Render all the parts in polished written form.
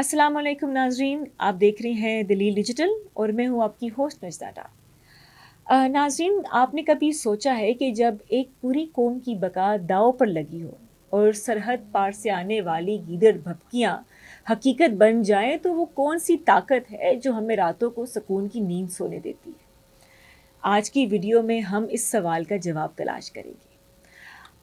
अस्सलाम वालेकुम नाजरीन, आप देख रहे हैं दलील डिजिटल और मैं हूँ आपकी होस्ट नजदा। नाजरीन, आपने कभी सोचा है कि जब एक पूरी कौम की बका दाव पर लगी हो और सरहद पार से आने वाली गीदड़ भपकियाँ हकीकत बन जाएं तो वो कौन सी ताकत है जो हमें रातों को सुकून की नींद सोने देती है? आज की वीडियो में हम इस सवाल का जवाब तलाश करेंगे।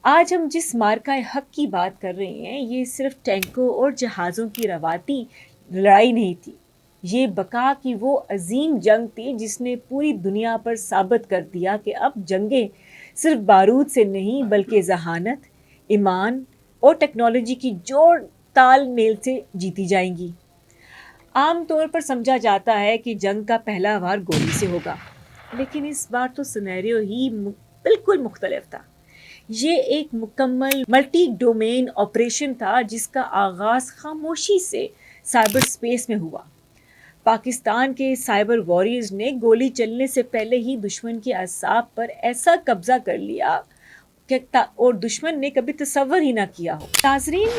आज हम जिस मार्का हक की बात कर रहे हैं ये सिर्फ टैंकों और जहाज़ों की रवाती लड़ाई नहीं थी। ये बका की वो अजीम जंग थी जिसने पूरी दुनिया पर साबित कर दिया कि अब जंगें सिर्फ बारूद से नहीं बल्कि जहानत, ईमान और टेक्नोलॉजी की जोड़ तालमेल से जीती जाएंगी। आम तौर पर समझा जाता है कि जंग का पहला वार गोली से होगा, लेकिन इस बार तो सिनेरियो ही बिल्कुल मुख्तलिफ था। ये एक मुकम्मल मल्टी डोमेन ऑपरेशन था जिसका आगाज़ खामोशी से साइबर स्पेस में हुआ। पाकिस्तान के साइबर वॉरियर्स ने गोली चलने से पहले ही दुश्मन के असाब पर ऐसा कब्जा कर लिया और दुश्मन ने कभी तसव्वुर ही ना किया हो। नाज़रीन,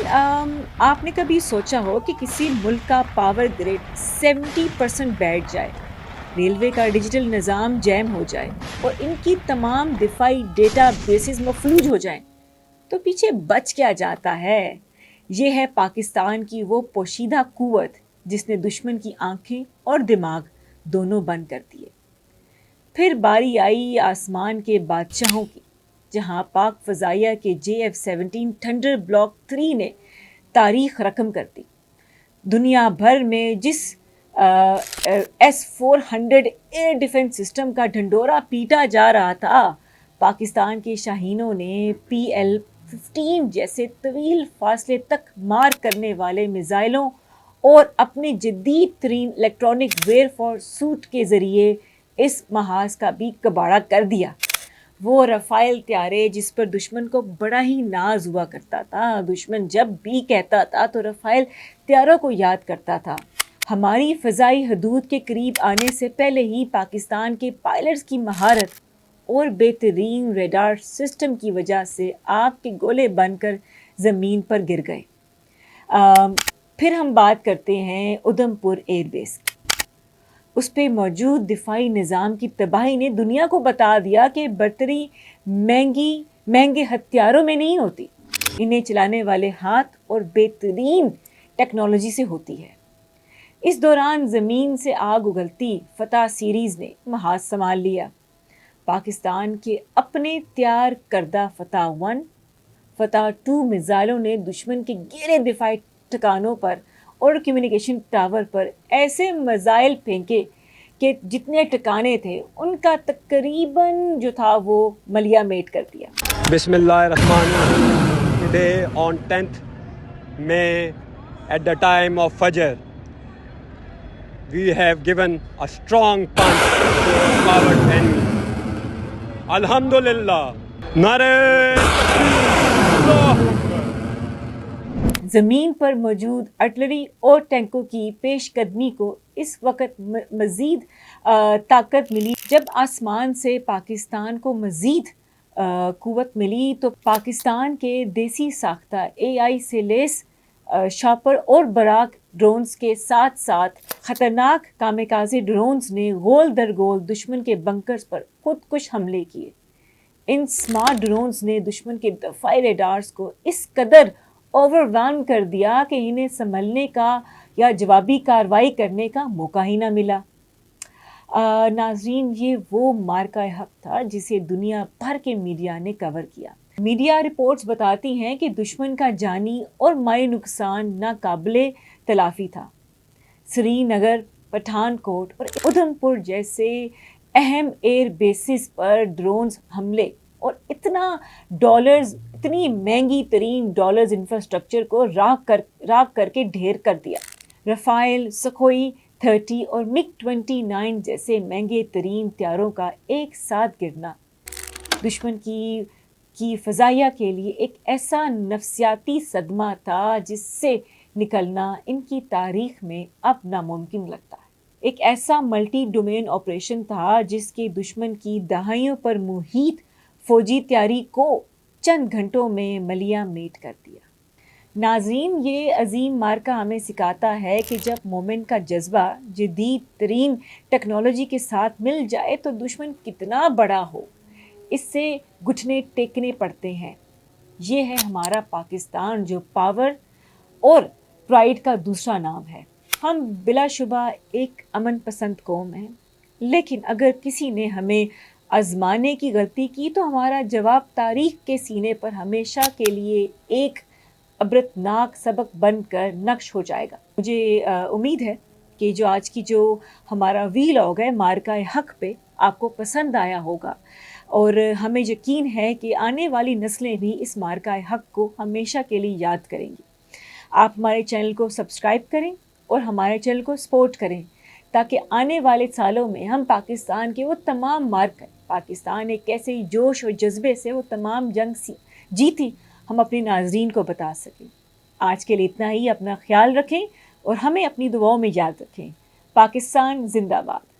आपने कभी सोचा हो कि किसी मुल्क का पावर ग्रिड 70% बैठ जाए, रेलवे का डिजिटल निज़ाम जैम हो जाए और इनकी तमाम दिफाई डेटा बेसिस मफलूज हो जाएं, तो पीछे बच क्या जाता है? ये है पाकिस्तान की वो पोशीदा कुव्वत जिसने दुश्मन की आंखें और दिमाग दोनों बंद कर दिए। फिर बारी आई आसमान के बादशाहों की, जहां पाक फ़ज़ाइया के JF-17 थंडर ब्लॉक 3 ने तारीख रकम कर दी। दुनिया भर में जिस S-400 एयर डिफेंस सिस्टम का ढंढोरा पीटा जा रहा था, पाकिस्तान के शाहीनों ने PL-15 जैसे तवील फासले तक मार करने वाले मिसाइलों और अपने जदीद तरीन इलेक्ट्रॉनिक वेयरफॉर सूट के ज़रिए इस महाज का भी कबाड़ा कर दिया। वो रफ़ाइल त्यारे जिस पर दुश्मन को बड़ा ही नाज हुआ करता था। दुश्मन जब भी कहता था तो रफ़ाइल त्यारों को याद करता था। हमारी फ़ज़ाई हदूद के करीब आने से पहले ही पाकिस्तान के पायलट्स की महारत और बेहतरीन रेडार सिस्टम की वजह से आग के गोले बनकर ज़मीन पर गिर गए। फिर हम बात करते हैं उधमपुर एयरबेस की। उस पर मौजूद दिफाई निज़ाम की तबाही ने दुनिया को बता दिया कि बर्तरी महंगे हथियारों में नहीं होती, इन्हें चलाने वाले हाथ और बेहतरीन टेक्नोलॉजी से होती है। इस दौरान ज़मीन से आग उगलती फतह सीरीज़ ने महाज संभाल लिया। पाकिस्तान के अपने तैयार करदा फतह 1, फतह 2 मिसाइलों ने दुश्मन के गहरे दिफाई ठिकानों पर और कम्युनिकेशन टावर पर ऐसे मिसाइल फेंके कि जितने ठिकाने थे उनका तकरीबन जो था वो मलिया मेट कर दिया। Bismillahirrahmanirrahim. Today on 10th May at the time of Fajr, we have given a strong punch to our coward enemy. Alhamdulillah. ज़मीन पर मौजूद आर्टिलरी और टैंकों की पेशकदमी को इस वक्त मज़ीद ताकत मिली। जब आसमान से पाकिस्तान को मज़ीद कुव्वत मिली तो पाकिस्तान के देसी साख्ता AI से लेस शॉपर और बराक ड्रोन्स के साथ साथ ख़तरनाक कामिकाज़े ड्रोन्स ने गोल दर गोल दुश्मन के बंकर्स पर खुदकुश हमले किए। इन स्मार्ट ड्रोन्स ने दुश्मन के दफ़ाई रेडार्स को इस कदर ओवरवेल्म कर दिया कि इन्हें संभलने का या जवाबी कार्रवाई करने का मौका ही ना मिला। नाजरीन, ये वो मार्का हक था जिसे दुनिया भर के मीडिया ने कवर किया। मीडिया रिपोर्ट्स बताती हैं कि दुश्मन का जानी और माली नुकसान नाकाबिले तलाफी था। श्रीनगर, पठानकोट और उधमपुर जैसे अहम एयर बेसिस पर ड्रोन्स हमले और इतनी महंगी तरीन डॉलर्स इंफ्रास्ट्रक्चर को राख करके ढेर कर दिया। रफ़ाइल, सखोई 30 और MiG-29 जैसे महंगे तरीन त्यारों का एक साथ गिरना दुश्मन की फ़ज़ाइया के लिए एक ऐसा नफ्सियाती सदमा था जिससे निकलना इनकी तारीख में अब नामुमकिन लगता है। एक ऐसा मल्टी डोमेन ऑपरेशन था जिसके दुश्मन की दहाइयों पर मुहित फौजी तैयारी को चंद घंटों में मलिया मेट कर दिया। ناظرین، یہ عظیم مارکہ ہمیں سکھاتا ہے کہ جب مومن کا جذبہ جدید ترین ٹیکنالوجی کے ساتھ مل جائے تو دشمن کتنا بڑا ہو اس سے گھٹنے ٹیکنے پڑتے ہیں۔ یہ ہے ہمارا پاکستان جو پاور اور پرائڈ کا دوسرا نام ہے۔ ہم بلا شبہ ایک امن پسند قوم ہیں، لیکن اگر کسی نے ہمیں آزمانے کی غلطی کی تو ہمارا جواب تاریخ کے سینے پر ہمیشہ کے لیے ایک عبرتناک سبق بن کر نقش ہو جائے گا۔ مجھے امید ہے کہ جو آج کی جو ہمارا ویلاگ ہے مارکہ حق پہ آپ کو پسند آیا ہوگا، اور ہمیں یقین ہے کہ آنے والی نسلیں بھی اس مارکہ حق کو ہمیشہ کے لیے یاد کریں گی۔ آپ ہمارے چینل کو سبسکرائب کریں اور ہمارے چینل کو سپورٹ کریں تاکہ آنے والے سالوں میں ہم پاکستان کے وہ تمام مارکے، پاکستان ایک کیسے جوش اور جذبے سے وہ تمام جنگ جیتی، ہم اپنے ناظرین کو بتا سکیں۔ آج کے لیے اتنا ہی، اپنا خیال رکھیں اور ہمیں اپنی دعاؤں میں یاد رکھیں۔ پاکستان زندہ باد۔